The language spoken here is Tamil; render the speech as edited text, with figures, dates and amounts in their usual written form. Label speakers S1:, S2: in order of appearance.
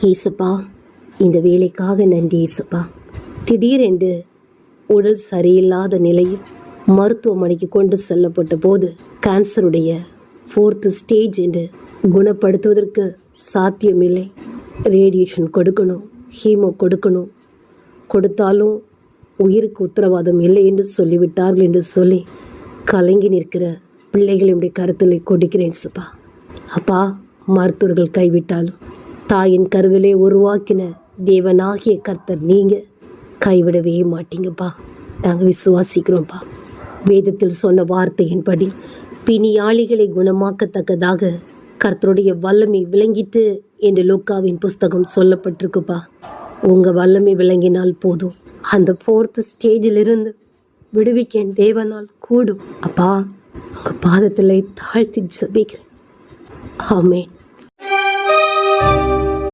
S1: ஏசப்பா, இந்த வேலைக்காக நன்றி ஏசப்பா. திடீரென்று உடல் சரியில்லாத நிலையில் மருத்துவமனைக்கு கொண்டு செல்லப்பட்ட போது கேன்சருடைய 4th ஸ்டேஜ் என்று குணப்படுத்துவதற்கு சாத்தியமில்லை. ரேடியேஷன் கொடுக்கணும், ஹீமோ கொடுக்கணும், கொடுத்தாலும் உயிருக்கு உத்தரவாதம் இல்லை என்று சொல்லிவிட்டார்கள் என்று சொல்லி கலங்கி நிற்கிற பிள்ளைகளுடைய கருத்தில் கொடுக்கிறேன் சப்பா. அப்பா, மருத்துவர்கள் கைவிட்டாலும் தாயின் கருவிலே உருவாக்கின தேவனாகிய கர்த்தர் நீங்கள் கைவிடவே மாட்டீங்கப்பா. நாங்கள் விசுவாசிக்கிறோம்ப்பா. வேதத்தில் சொன்ன வார்த்தையின்படி பிணியாளிகளை குணமாக்கத்தக்கதாக கர்த்தருடைய வல்லமை விளங்கிட்டு என்று லூக்காவின் புஸ்தகம் சொல்லப்பட்டிருக்குப்பா. உங்கள் வல்லமை விளங்கினால் போதும், அந்த 4th ஸ்டேஜிலிருந்து விடுவிக்க தேவனால் கூடும். அப்பா, உங்கள் பாதத்தில் தாழ்த்தி ஜெபிக்கிறேன். ஆமென்.